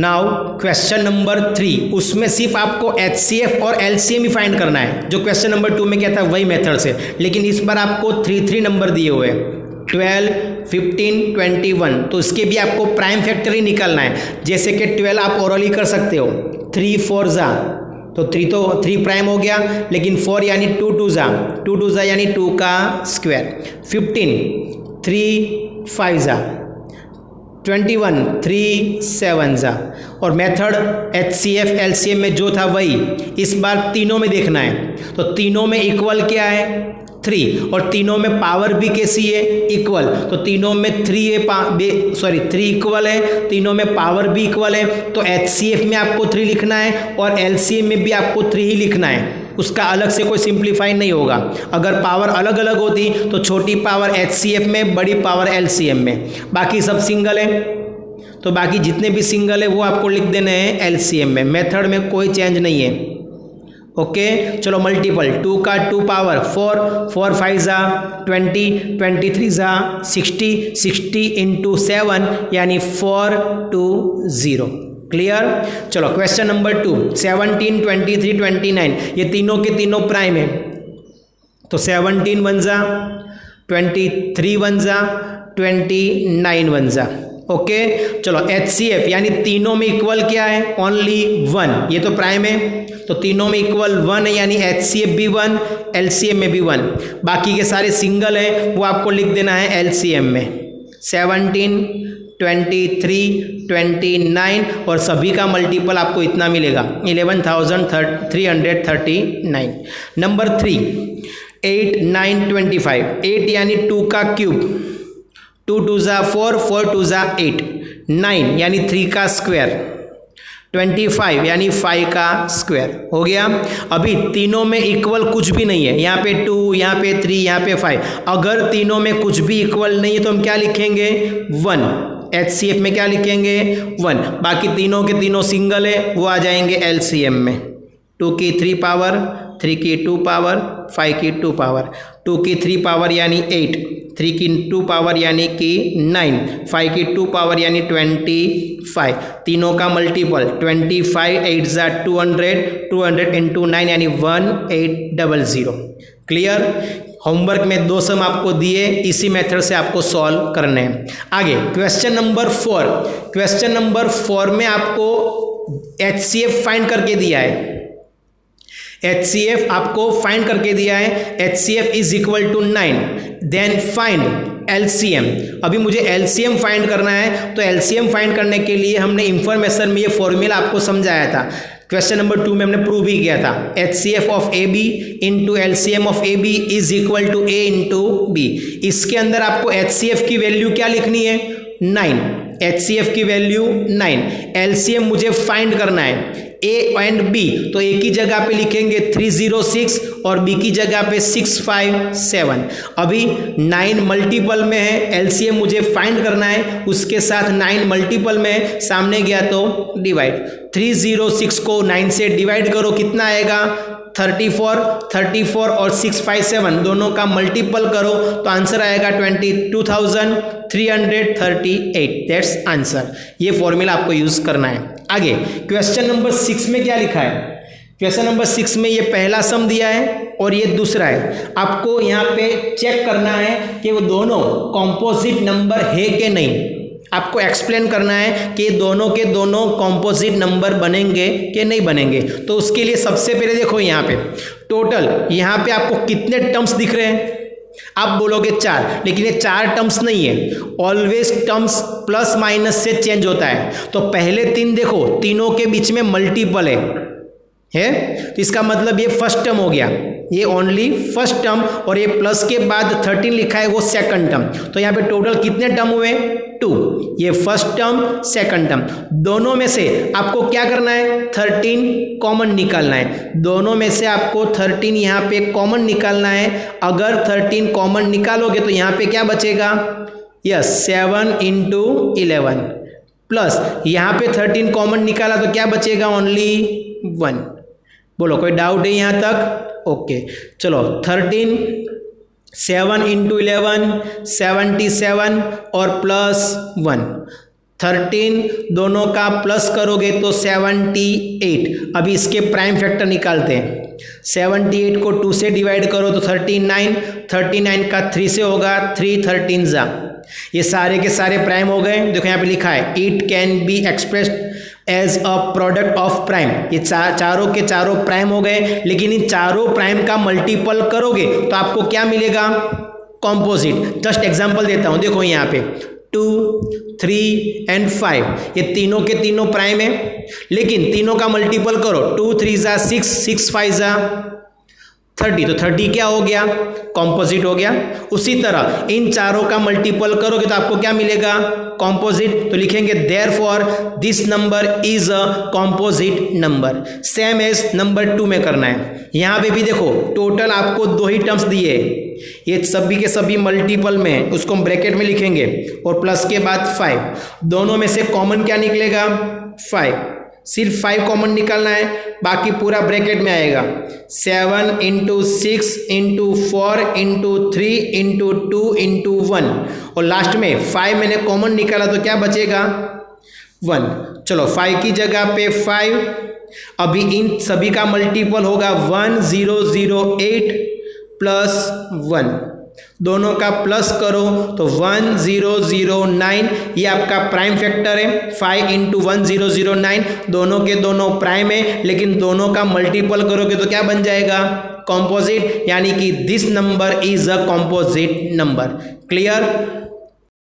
Now question number 3, उसमें सिर्फ आपको HCF और LCM ही फाइंड करना है। जो क्वेश्चन नंबर 2 में क्या था वही मेथड से, लेकिन इस बार आपको 3 नंबर दिए हुए हैं, 12, 15, 21। तो इसके भी आपको प्राइम फैक्टर ही निकालना है। जैसे कि 12 आप ओरली कर सकते हो, 3 4 जा तो 3 प्राइम हो गया, लेकिन 4 यानी 2 2 जा यानी 2 का स्क्वायर, 15 3 5 जा, 21 3 7 जा। और मेथड HCF LCM में जो था वही इस बार तीनों में देखना है। तो तीनों में इक्वल क्या है, 3, और तीनों में पावर भी कैसी है, इक्वल। तो तीनों में 3 इक्वल है, तीनों में पावर भी इक्वल है। तो HCF में आपको 3 लिखना है और LCM में भी आपको 3 ही लिखना है, उसका अलग से कोई सिंप्लीफाई नहीं होगा। अगर पावर अलग अलग होती तो छोटी पावर HCF में, बड़ी पावर LCM में, बाकी सब सिंगल है। तो बाकी जितने भी सिंगल है वो आपको लिख देने हैं LCM में। मेथड में कोई चेंज नहीं है। ओके चलो मल्टीपल, 2 का 2 पावर 4 5 जा 20, 23 जा 60, 60 इंटू 7 यानी 420। क्लियर। चलो क्वेश्चन नंबर 2, 17, 23, 29 ये तीनों के तीनों प्राइम है। तो 17 1 जा, 23 1 जा, 29 1 जा। ओके चलो HCF यानी तीनों में इक्वल क्या है, ओनली 1, ये तो प्राइम है। तो तीनों में इक्वल 1 है यानी HCF भी 1, LCM में भी 1। बाकी के सारे सिंगल हैं वो आपको लिख देना है LCM में। 17, 23, 29 और सभी का मल्टीपल आपको इतना मिलेगा 11,339। नंबर 3, 8 9 25, 8 यानी 2 का क्यूब, 2 2 जा 4, 4 2 जा 8, 9 यानी 3 का स्क्वायर, 25 यानी 5 का स्क्वायर हो गया। अभी तीनों में इक्वल कुछ भी नहीं है, यहाँ पे 2, यहाँ पे 3, यहाँ पे 5। अगर तीनों में कुछ भी इक्वल नहीं है तो हम क्या लिखेंगे, 1। HCF में क्या लिखेंगे, 1। बाकी तीनों के तीनों सिंगल है वो आ जाएंगे LCM में। 2 की 3 पावर, 3 की 2 पावर, 5 की 2 पावर, 2 की 3 पावर यानी 8, 3 की 2 पावर यानी कि 9, 5 की 2 पावर यानी 25। तीनों का मल्टीपल 25, 8 जा 200, 200 इंटू 9 यानी 1800। क्लियर। होमवर्क में 2 सम आपको दिए, इसी मेथड से आपको सॉल्व करने हैं। आगे क्वेश्चन नंबर 4, क्वेश्चन नंबर 4 में आपको HCF फाइंड करके दिया है। HCF आपको फाइंड करके दिया है, HCF is equal to 9, then find LCM। अभी मुझे LCM फाइंड करना है, तो LCM फाइंड करने के लिए हमने इंफॉर्मेशन में ये फॉर्मूला आपको समझाया था। क्वेश्चन नंबर 2 में हमने प्रूव ही किया था, HCF of AB into LCM of AB is equal to A into B। इसके अंदर आपको HCF की वैल्यू क्या लिखनी है, 9। HCF की वैल्यू 9, LCM मुझे फाइंड करना है A एंड B, तो A की जगह पे लिखेंगे 306 और B की जगह पे 657। अभी 9 मल्टीपल में है, LCM मुझे फाइंड करना है, उसके साथ 9 मल्टीपल में है, सामने गया तो डिवाइड। 306 को 9 से डिवाइड करो, कितना आएगा 34 और 657 दोनों का मल्टीपल करो तो आंसर आएगा 22,338। That's answer. ये फॉर्मूला आपको यूज करना है। आगे क्वेश्चन नंबर 6 में क्या लिखा है, क्वेश्चन नंबर 6 में ये पहला सम दिया है और ये दूसरा है। आपको यहाँ पे चेक करना है कि वो दोनों कॉम्पोजिट नंबर है कि नहीं। आपको एक्सप्लेन करना है कि दोनों के दोनों कॉम्पोजिट नंबर बनेंगे कि नहीं बनेंगे। तो उसके लिए सबसे पहले देखो यहाँ पे टोटल, यहाँ पे आपको कितने टर्म्स दिख रहे हैं। आप बोलोगे 4, लेकिन ये 4 टर्म्स नहीं है, ऑलवेज टर्म्स प्लस माइनस से चेंज होता है। तो पहले 3 देखो, तीनों के बीच में मल्टीपल है तो इसका मतलब ये फर्स्ट टर्म हो गया, ये ओनली फर्स्ट टर्म, और ये प्लस के बाद 13 लिखा है वो सेकंड टर्म। तो यहाँ पे टोटल कितने टर्म हुए, 2। ये फर्स्ट टर्म सेकंड टर्म, दोनों में से आपको क्या करना है, 13 कॉमन निकालना है। दोनों में से आपको 13 यहाँ पे कॉमन निकालना है। अगर 13 कॉमन निकालोगे तो यहाँ पे क्या बचेगा, यस 7 इंटू 11 प्लस यहाँ पे 13 कॉमन निकाला तो क्या बचेगा, ओनली 1। बोलो कोई डाउट है यहाँ तक। ओके चलो 13, 7 इंटू 11 77 और प्लस 1, 13 दोनों का प्लस करोगे तो 78। अभी इसके प्राइम फैक्टर निकालते हैं। 78 को 2 से डिवाइड करो तो 39, 39 का 3 से होगा 3 13 जा। ये सारे के सारे प्राइम हो गए। देखो यहाँ पे लिखा है it can be expressed as a product of prime. ये चारों के चारों प्राइम हो गए, लेकिन इन चारों प्राइम का मल्टीपल करोगे तो आपको क्या मिलेगा? कॉम्पोजिट। जस्ट एग्जांपल देता हूँ, देखो यहाँ पे 2 3 एंड 5 ये तीनों के तीनों प्राइम है, लेकिन तीनों का मल्टीपल करो 2 3 जा 6, 6 5 जा 30, तो 30 क्या हो गया? कॉम्पोजिट हो गया। उसी तरह इन चारों का मल्टीपल करोगे तो आपको क्या मिलेगा? कॉम्पोजिट। तो लिखेंगे therefore this number is a composite number. Same as number 2 में करना है। यहाँ पे भी देखो टोटल आपको 2 ही टर्म्स दिए, ये सभी के सभी मल्टीपल में, उसको हम ब्रैकेट में लिखेंगे और प्लस के बाद 5। दोनों में से कॉमन क्या निकलेगा? 5। सिर्फ 5 कॉमन निकालना है, बाकी पूरा ब्रैकेट में आएगा। 7 × 6 × 4 × 3 × 2 × 1 और लास्ट में 5 मैंने कॉमन निकाला तो क्या बचेगा? 1। चलो 5 की जगह पे 5, अभी इन सभी का मल्टीपल होगा 1008 + 1, दोनों का प्लस करो तो 1009। ये आपका प्राइम फैक्टर है। 5 × 1009 दोनों के दोनों प्राइम है, लेकिन दोनों का मल्टीपल करोगे तो क्या बन जाएगा? कॉम्पोजिट। यानी कि this number is a composite number. Clear?